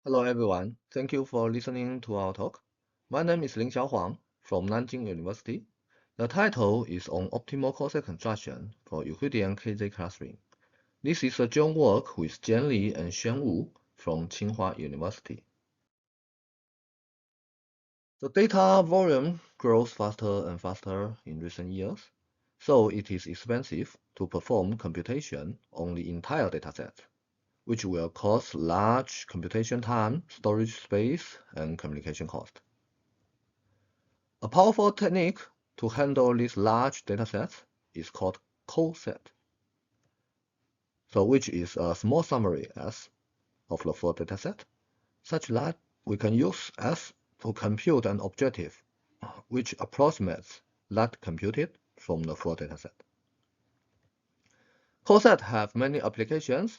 Hello everyone, thank you for listening to our talk. My name is Ling Xiaohuang from Nanjing University. The title is on optimal Coreset construction for Euclidean KZ clustering. This is a joint work with Jian Li and Xuan Wu from Tsinghua University. The data volume grows faster and faster in recent years, so it is expensive to perform computation on the entire dataset, which will cost large computation time, storage space, and communication cost. A powerful technique to handle these large datasets is called Coreset, which is a small summary S of the full dataset, such that we can use S to compute an objective which approximates that computed from the full dataset. Coreset have many applications,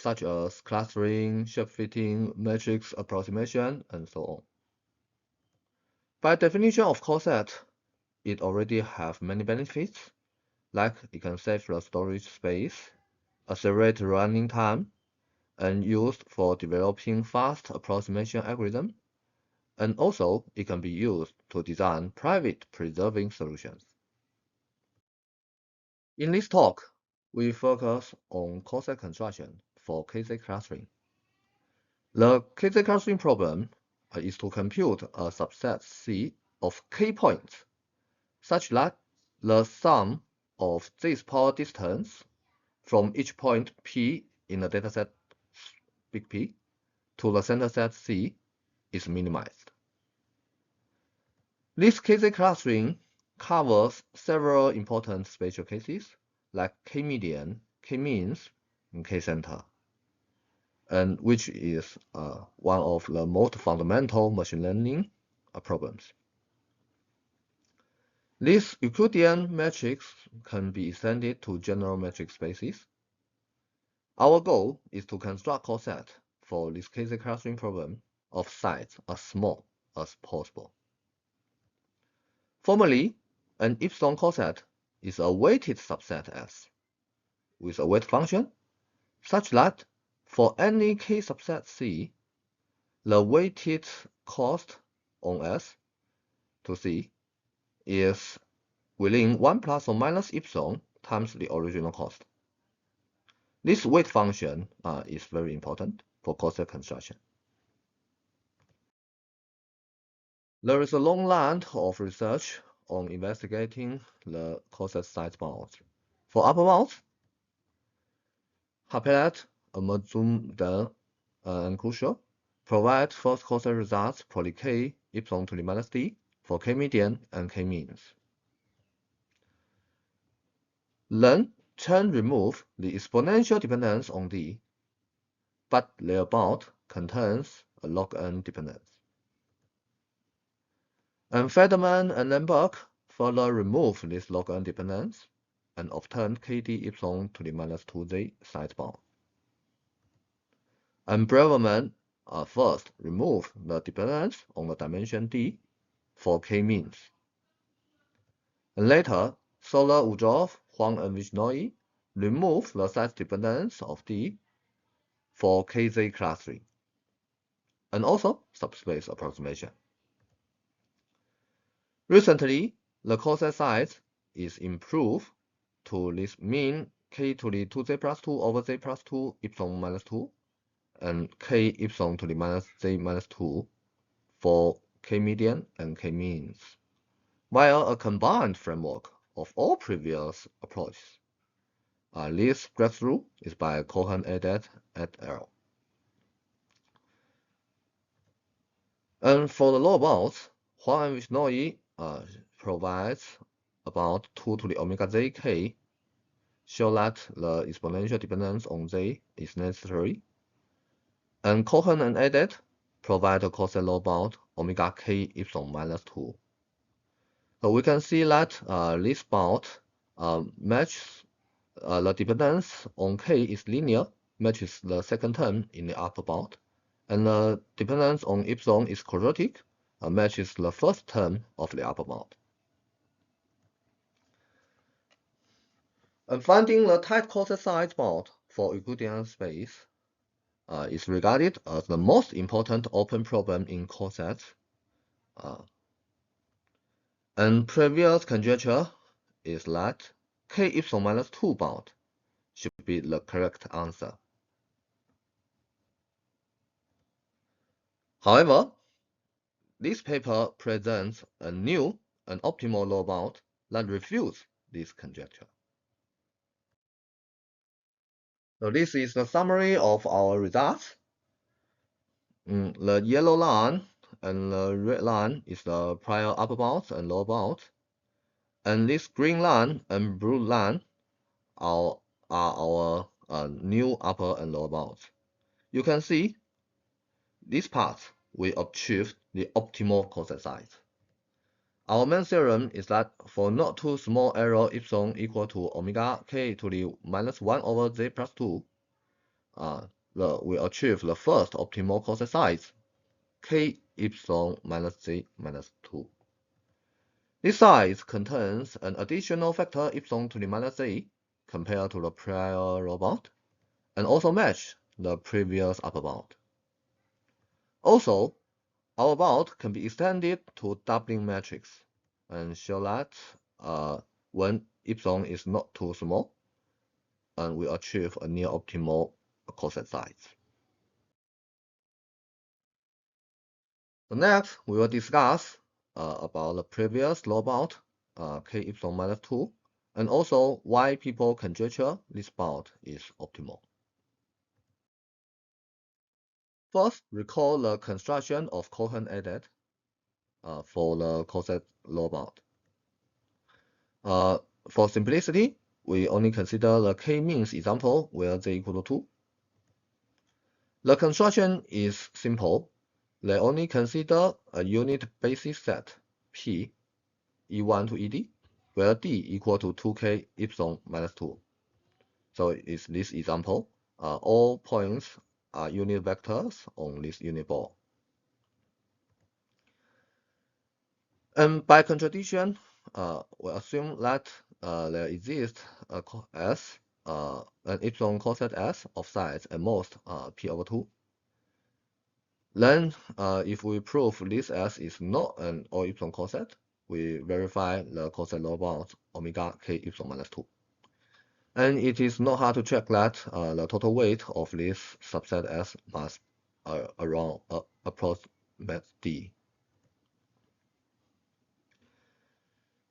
such as clustering, shape-fitting, matrix approximation, and so on. By definition of Coreset, it already have many benefits, like it can save the storage space, accelerate running time, and used for developing fast approximation algorithm, and also it can be used to design private preserving solutions. In this talk, we focus on Coreset construction for KZ clustering. The KZ clustering problem is to compute a subset C of k points, such that the sum of this power distance from each point P in the dataset big P to the center set C is minimized. This KZ clustering covers several important spatial cases like k-median, k-means, and k-center, and which is one of the most fundamental machine learning problems. This Euclidean matrix can be extended to general matrix spaces. Our goal is to construct Coreset for this KZ clustering problem of size as small as possible. Formally, an epsilon Coreset is a weighted subset S with a weight function such that for any k subset C, the weighted cost on S to C is within 1 plus or minus epsilon times the original cost. This weight function is very important for Coreset construction. There is a long line of research on investigating the Coreset size bounds. For upper bounds, Harpelet, Mazumdar, and Crucial provide first Coreset results for the k epsilon to the minus d for k-median and k-means. Then Chen removed the exponential dependence on d, but their bound contains a log n dependence. And Federman and Lemberg further removed this log n dependence and obtained kd epsilon to the minus 2z size bound. And Braverman first removed the dependence on the dimension d for k-means. And later, Solar, Ujov, Huang, and Vishnoi removed the size dependence of d for KZ clustering, and also subspace approximation. Recently, the Coreset size is improved to this mean k to the 2z plus 2 over z plus 2 epsilon minus 2 and k epsilon to the minus z minus 2 for k-median and k-means, via a combined framework of all previous approaches. This breakthrough is by Cohen et al. And for the lower bounds, Huang and Vishnoi provides about 2 to the omega zk, show that the exponential dependence on z is necessary. And Cohen and Edet provide a Coreset lower bound omega k epsilon minus 2. So we can see that this bound matches the dependence on k is linear, matches the second term in the upper bound, and the dependence on epsilon is quadratic, matches the first term of the upper bound. And finding the tight Coreset size bound for Euclidean space is regarded as the most important open problem in Coreset. And previous conjecture is that k epsilon minus 2 bound should be the correct answer. However, this paper presents a new and optimal lower bound that refutes this conjecture. So this is the summary of our results. The yellow line and the red line is the prior upper bound and lower bound. And this green line and blue line are our new upper and lower bounds. You can see this part we achieved the optimal Coreset size. Our main theorem is that for not too small error epsilon equal to omega k to the minus 1 over z plus 2, we achieve the first optimal Coreset size, k epsilon minus z minus 2. This size contains an additional factor epsilon to the minus z compared to the prior lower bound, and also match the previous upper bound. Also, our bound can be extended to doubling matrix and show that when epsilon is not too small, and we achieve a near optimal Coreset size. Next, we will discuss about the previous lower bound, k epsilon minus 2, and also why people conjecture this bound is optimal. First, recall the construction of Cohen added for the Coreset lower bound. For simplicity, we only consider the k-means example where z equal to 2. The construction is simple. They only consider a unit basis set P, E1 to ED, where D equal to 2k epsilon minus 2. So is this example, all points are unit vectors on this unit ball. And by contradiction, we assume that there exists an epsilon Coreset S of size at most P over 2. Then, if we prove this S is not an all epsilon Coreset, we verify the Coreset lower bound omega k epsilon minus 2. And it is not hard to check that the total weight of this subset S must around approximate D.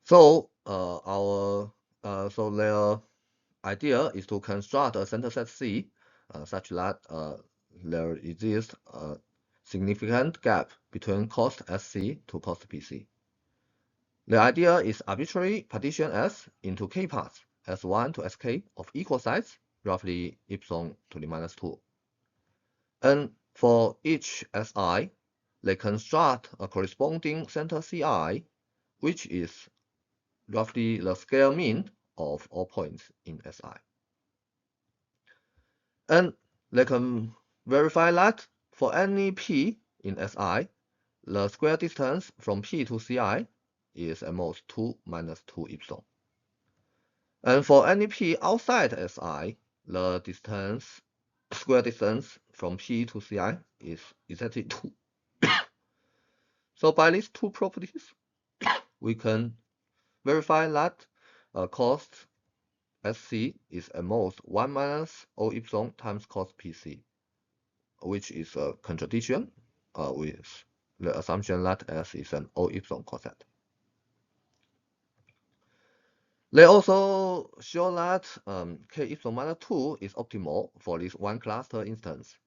So their idea is to construct a center set C such that there exists a significant gap between cost SC to cost PC. The idea is arbitrary partition S into k parts, S1 to Sk of equal size, roughly epsilon to the minus 2. And for each Si, they construct a corresponding center Ci, which is roughly the scale mean of all points in Si. And they can verify that for any P in Si, the square distance from P to Ci is at most 2 minus 2 epsilon. And for any P outside Si, the square distance from P to Ci is exactly 2. So by these two properties, we can verify that cost Sc is at most 1 minus O epsilon times cost Pc, which is a contradiction with the assumption that S is an O epsilon Coreset. They also show that k epsilon minus 2 is optimal for this one cluster instance,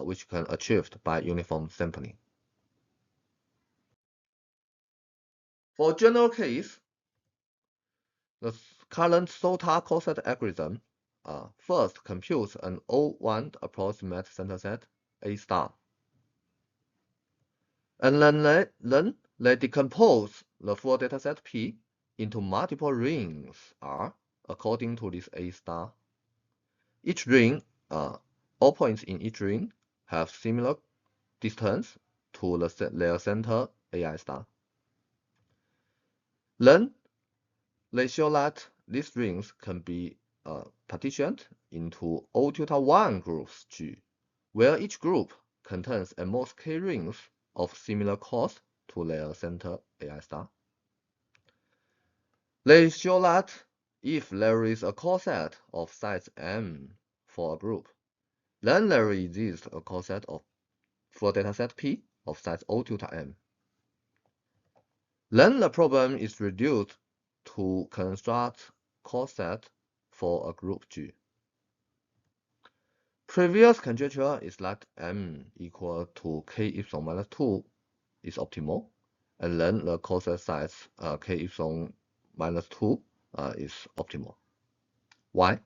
which can be achieved by uniform sampling. For general case, the current SOTA Coreset algorithm first computes an O1 approximate center set A star. And then they decompose the full dataset P into multiple rings R according to this A star. Each ring, all points in each ring have similar distance to their center AI star. Then they show that these rings can be partitioned into O tilde 1 groups G, where each group contains at most k rings of similar cost to their center AI star. They show that if there is a coset of size M for a group, then there exists a coset for dataset P of size O tilde M. Then the problem is reduced to construct coset for a group G. Previous conjecture is that M equal to k epsilon minus 2 is optimal, and then the coset size k epsilon minus 2 is optimal. Why?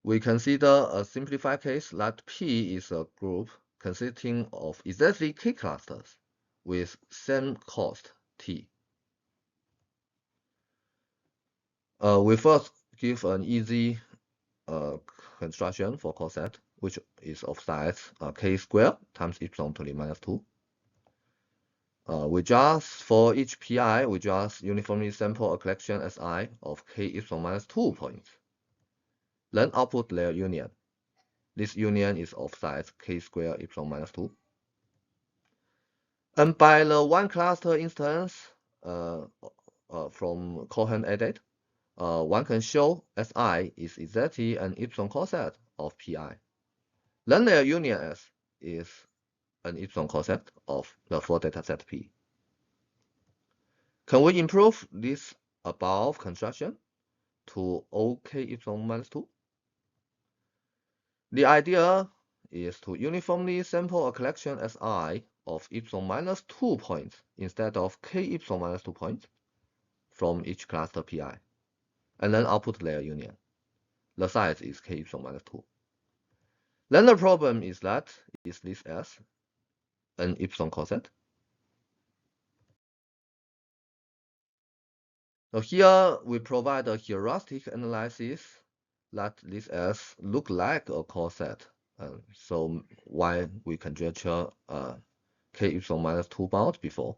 We consider a simplified case that P is a group consisting of exactly k clusters with same cost T. We first give an easy construction for coset, which is of size k squared times epsilon to the minus 2. For each pi, we just uniformly sample a collection Si of k epsilon minus 2 points. Then output their union. This union is of size k squared epsilon minus 2. And by the one cluster instance from Cohen edit, one can show Si is exactly an epsilon coset of Pi. Then their union S is an epsilon coset of the full dataset P. Can we improve this above construction to OK epsilon minus 2? The idea is to uniformly sample a collection Si of epsilon minus 2 points instead of k epsilon minus 2 points from each cluster Pi, and then output their union. The size is k epsilon minus 2. Then the problem is that is this S an epsilon coset? So here we provide a heuristic analysis that this S look like a coset. So why we conjecture k epsilon minus 2 bound before.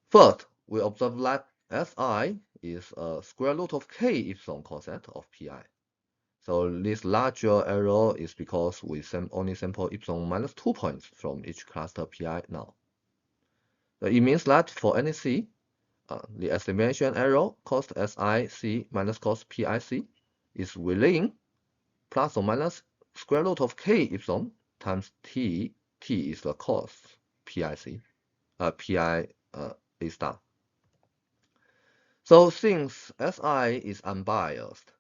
First, we observe that Si is a square root of k epsilon coset of Pi. So this larger error is because we only sample epsilon minus 2 points from each cluster Pi now. So it means that for any C, the estimation error cost SIC minus cost PIC is within plus or minus square root of k epsilon times T. T is the cost PIC, Pi A star. So since Si is unbiased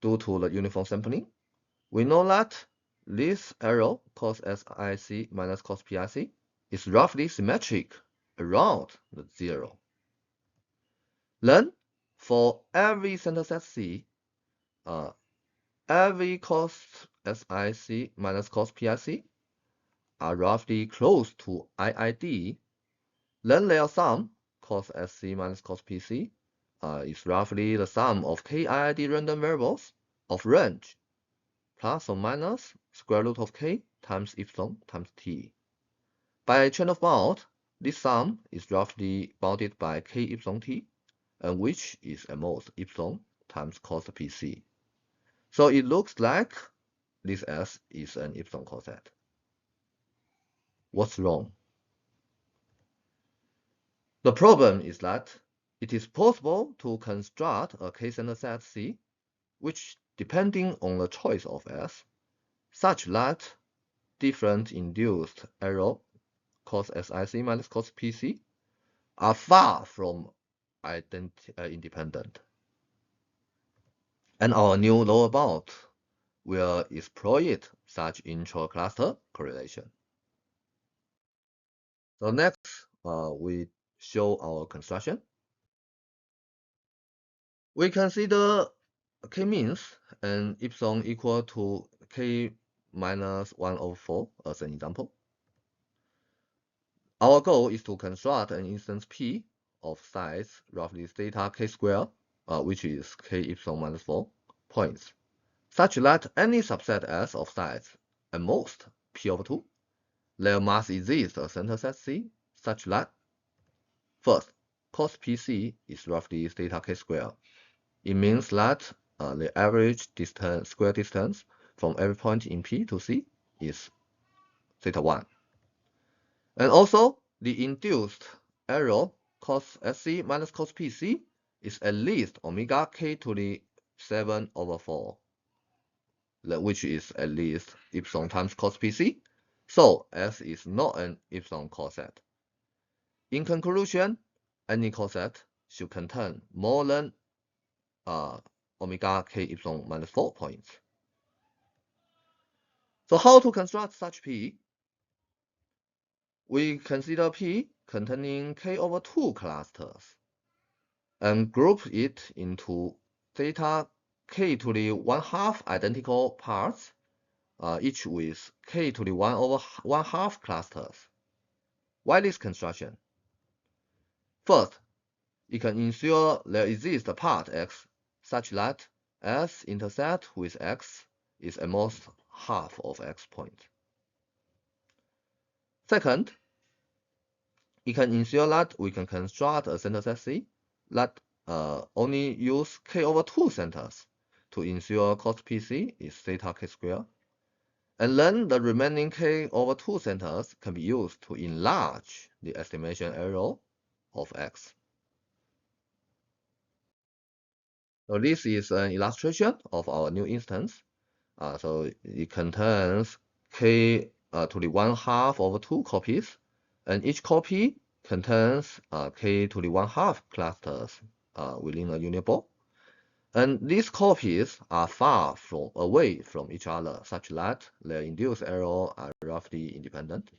due to the uniform sampling, we know that this error cos SIC minus cos PIC is roughly symmetric around the 0. Then, for every center set C, every cos SIC minus cos PIC are roughly close to IID. Then their sum, cos SC minus cos PC, is roughly the sum of KIID random variables of range plus or minus square root of k times epsilon times t. By chain of bound, this sum is roughly bounded by k epsilon t, and which is at most epsilon times cos pc. So it looks like this S is an epsilon coset. What's wrong? The problem is that it is possible to construct a k-center set C, which, depending on the choice of S, such that different induced error cos SIC minus cos PC are far from independent. And our new lower bound will exploit such intra-cluster correlation. So next, we show our construction. We consider k-means and epsilon equal to k minus 1 over 4 as an example. Our goal is to construct an instance P of size roughly theta k squared, which is k epsilon minus 4 points, such that any subset S of size at most P over 2, there must exist a center set C such that, first, cos PC is roughly theta k squared, it means that the average distance, square distance from every point in P to C is theta 1. And also, the induced error cos SC minus cos PC is at least omega k to the 7 over 4, which is at least epsilon times cos PC. So S is not an epsilon coset. In conclusion, any coset should contain more than omega k epsilon minus 4 points. So how to construct such P? We consider P containing k over 2 clusters and group it into theta k to the 1/2 identical parts, each with k to the 1 over 1/2 clusters. Why this construction? First, it can ensure there exists a part X such that S intersect with X is at most half of X point. Second, it can ensure that we can construct a center set C that only use k over 2 centers to ensure cos PC is theta k squared. And then the remaining k over 2 centers can be used to enlarge the estimation error of X. So this is an illustration of our new instance. So it contains k to the 1/2 over 2 copies, and each copy contains k to the 1/2 clusters within a unit ball. And these copies are far away from each other, such that their induced error are roughly independent.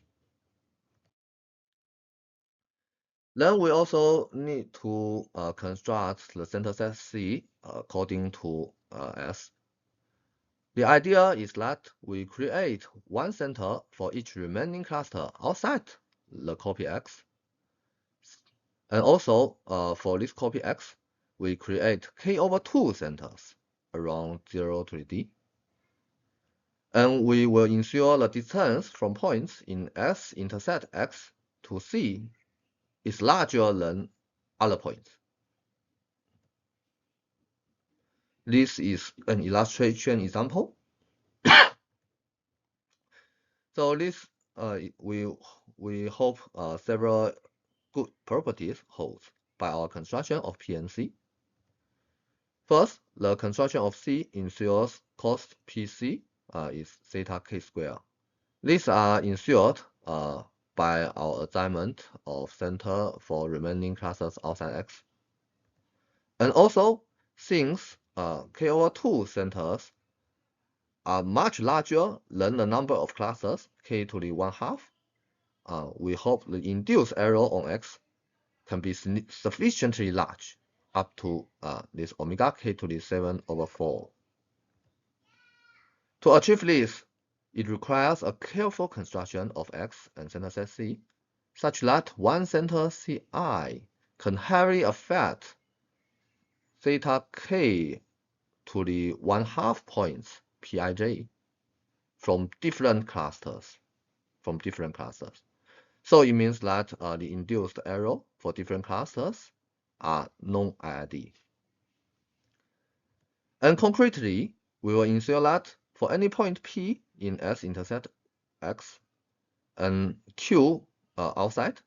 Then we also need to construct the center set C according to S. The idea is that we create one center for each remaining cluster outside the copy X. And also, for this copy X, we create k over 2 centers around 0 to D. And we will ensure the distance from points in S intersect X to C is larger than other points. This is an illustration example. So this we hope several good properties holds by our construction of PNC. First, the construction of C ensures cos PC is theta k squared. These are ensured by our assignment of center for remaining clusters outside X. And also, since k over 2 centers are much larger than the number of clusters k to the 1/2, we hope the induced error on X can be sufficiently large, up to this omega k to the 7 over 4. To achieve this, it requires a careful construction of X and center set C, such that one center Ci can heavily affect theta k to the 1/2 points Pij from different clusters. So it means that the induced error for different clusters are non-IID. And concretely, we will ensure that for any point P in S intersect X and Q outside,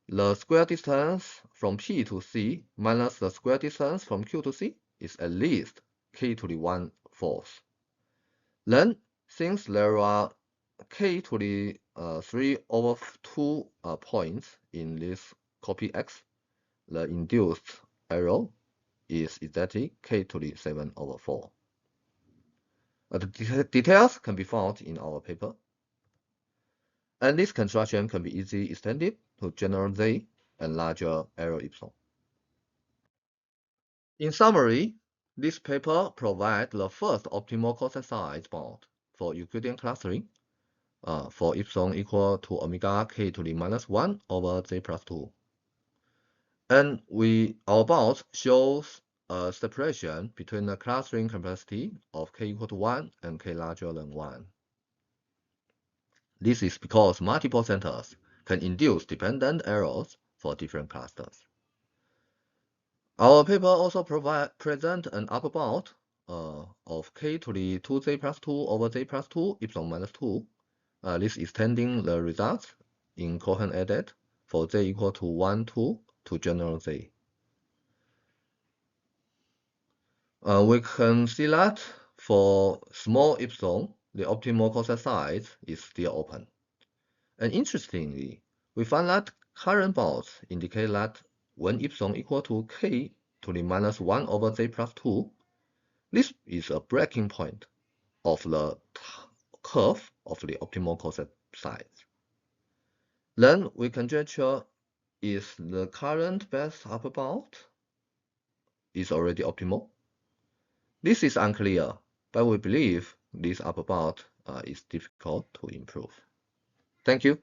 the square distance from P to C minus the square distance from Q to C is at least k to the 1/4. Then, since there are k to the 3 over 2 points in this copy X, the induced error is exactly k to the 7 over 4. The details can be found in our paper. And this construction can be easily extended to general Z and larger error epsilon. In summary, this paper provides the first optimal coset size bound for Euclidean clustering for epsilon equal to omega k to the -1 over Z plus 2. And our bound shows a separation between the clustering complexity of k equal to 1 and k larger than 1. This is because multiple centers can induce dependent errors for different clusters. Our paper also present an upper bound of k to the 2z plus 2 over z plus 2 epsilon minus 2. This extending the results in Cohen added for z equal to 1, 2 to general z. We can see that for small epsilon, the optimal Coreset size is still open. And interestingly, we find that current bounds indicate that when epsilon equal to k to the minus 1 over z plus 2, this is a breaking point of the curve of the optimal Coreset size. Then we conjecture is the current best upper bound is already optimal. This is unclear, but we believe this upper bound is difficult to improve. Thank you.